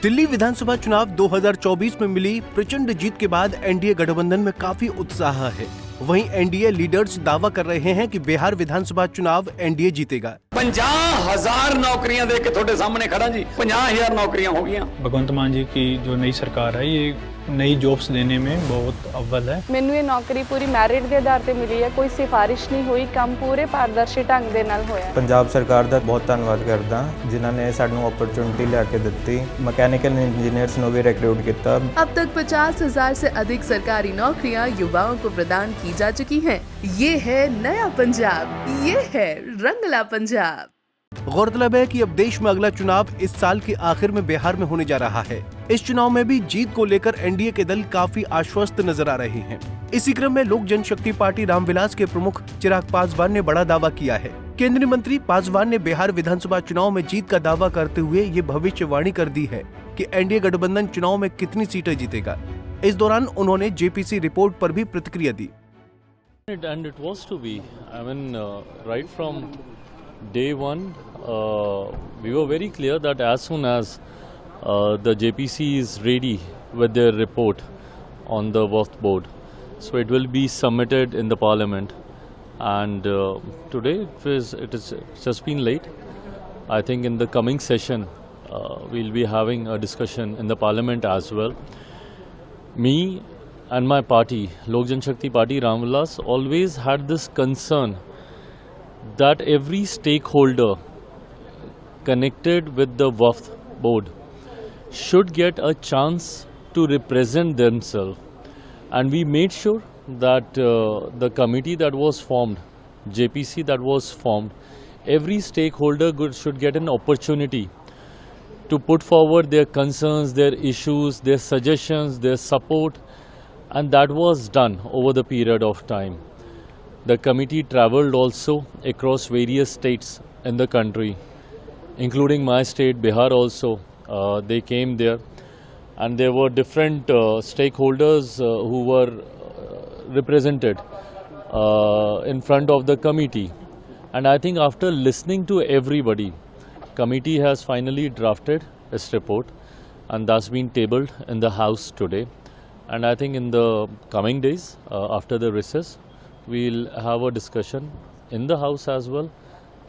दिल्ली विधानसभा चुनाव 2024 में मिली प्रचंड जीत के बाद एनडीए गठबंधन में काफी उत्साह है। वहीं एनडीए लीडर्स दावा कर रहे हैं कि बिहार विधानसभा चुनाव एनडीए जीतेगा। 50,000 नौकरियां दे के थोड़े सामने खड़ा जी, 50,000 नौकरियां हो गई। भगवंत मान जी की जो नई सरकार है ये नई जॉब्स देने में बहुत अव्वल है। ਮੈਨੂੰ ਇਹ ਨੌਕਰੀ ਪੂਰੀ ਮੈਰਿਟ ਦੇ ਆਧਾਰ ਤੇ ਮਿਲੀ ਹੈ, ਕੋਈ ਸਿਫਾਰਿਸ਼ ਨਹੀਂ ਹੋਈ, ਕੰਮ ਪੂਰੇ ਪਾਰਦਰਸ਼ੀ ਢੰਗ ਦੇ ਨਾਲ ਹੋਇਆ। ਪੰਜਾਬ ਸਰਕਾਰ ਦਾ ਬਹੁਤ ਧੰਨਵਾਦ ਕਰਦਾ ਜਿਨ੍ਹਾਂ ਨੇ ਸਾਨੂੰ ਓਪਰਚੁਨਿਟੀ ਲਿਆ ਕੇ ਦਿੱਤੀ। ਮਕੈਨੀਕਲ ਇੰजीनियर्स ਨੂੰ ਵੀ रिक्रूट किया। अब तक 50,000 से अधिक सरकारी नौकरियां युवाओं को प्रदान की जा चुकी हैं। ये है नया पंजाब, ये है रंगला पंजाब। गौरतलब है कि अब देश में अगला चुनाव इस साल के आखिर में बिहार में होने जा रहा है। इस चुनाव में भी जीत को लेकर एनडीए के दल काफी आश्वस्त नजर आ रहे हैं। इसी क्रम में लोक जनशक्ति पार्टी रामविलास के प्रमुख चिराग पासवान ने बड़ा दावा किया है। केंद्रीय मंत्री पासवान ने बिहार विधानसभा चुनाव में जीत का दावा करते हुए ये भविष्यवाणी कर दी है कि एनडीए गठबंधन चुनाव में कितनी सीटें जीतेगा। इस दौरान उन्होंने जेपीसी रिपोर्ट पर भी प्रतिक्रिया दी। And it was to be. I mean, right from day one, we were very clear that as soon as the JPC is ready with their report on the Waqf board, so it will be submitted in the parliament. And today it is just been late. I think in the coming session we'll be having a discussion in the parliament as well. Me and my party, Lok Janshakti Party Ramvilas, always had this concern that every stakeholder connected with the Waqf board should get a chance to represent themselves. And we made sure that the committee that was formed, JPC that was formed, every stakeholder should get an opportunity to put forward their concerns, their issues, their suggestions, their support. And that was done over the period of time. The committee travelled also across various states in the country, including my state, Bihar also. They came there and there were different stakeholders who were represented in front of the committee. And I think after listening to everybody, committee has finally drafted its report and that's been tabled in the House today. And I think in the coming days, after the recess, we'll have a discussion in the House as well,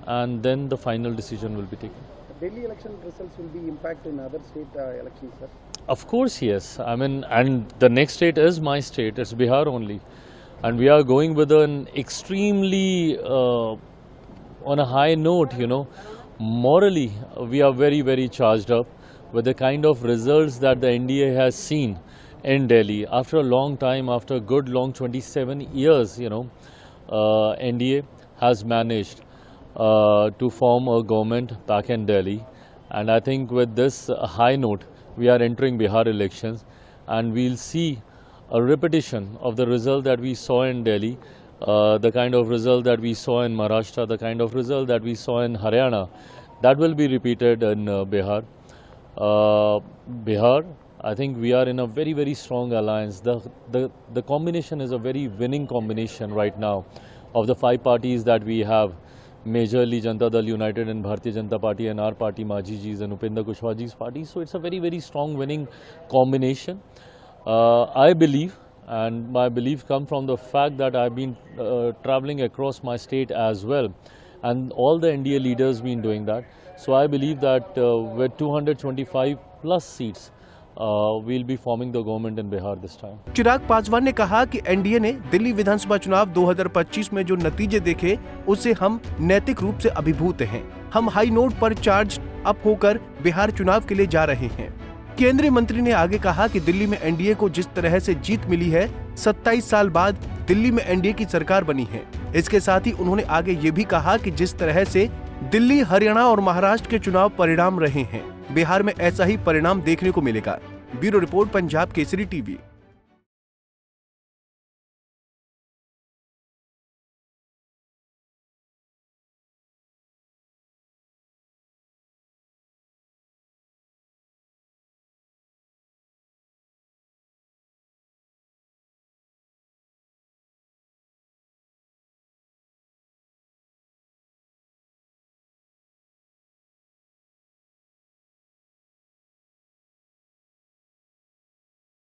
and then the final decision will be taken. Daily election results will be impact in other state elections, sir? Of course, yes. I mean, and the next state is my state, it's Bihar only. And we are going with an extremely, on a high note, you know, morally, we are very, very charged up with the kind of results that the NDA has seen in Delhi. After a long time, after a good long 27 years, you know, NDA has managed to form a government back in Delhi. And I think with this high note, we are entering Bihar elections and we'll see a repetition of the result that we saw in Delhi, the kind of result that we saw in Maharashtra, the kind of result that we saw in Haryana, that will be repeated in Bihar. Bihar, I think we are in a very, very strong alliance. The combination is a very winning combination right now of the five parties that we have, majorly Janata Dal United and Bharatiya Janata Party and our party, Majhi ji's and Upendra Kushwaha ji's party. So it's a very, very strong winning combination. I believe, and my belief comes from the fact that I've been traveling across my state as well, and all the NDA leaders been doing that. So I believe that with 225 plus seats, we'll be forming the government in Bihar this time. Chirag Paswan ने कहा कि NDA ने दिल्ली विधानसभा चुनाव 2025 में जो नतीजे देखे उससे हम नैतिक रूप से अभिभूत हैं। हम हाई नोट पर चार्ज अप होकर बिहार चुनाव के लिए जा रहे हैं। केंद्रीय मंत्री ने आगे कहा कि दिल्ली में एनडीए को जिस तरह से जीत मिली है, 27 साल बाद दिल्ली में एनडीए की सरकार बनी है। इसके साथ ही उन्होंने आगे ये भी कहा कि जिस तरह से दिल्ली, हरियाणा और महाराष्ट्र के चुनाव परिणाम रहे हैं, बिहार में ऐसा ही परिणाम देखने को मिलेगा। Bureau report, Punjab Kesari TV.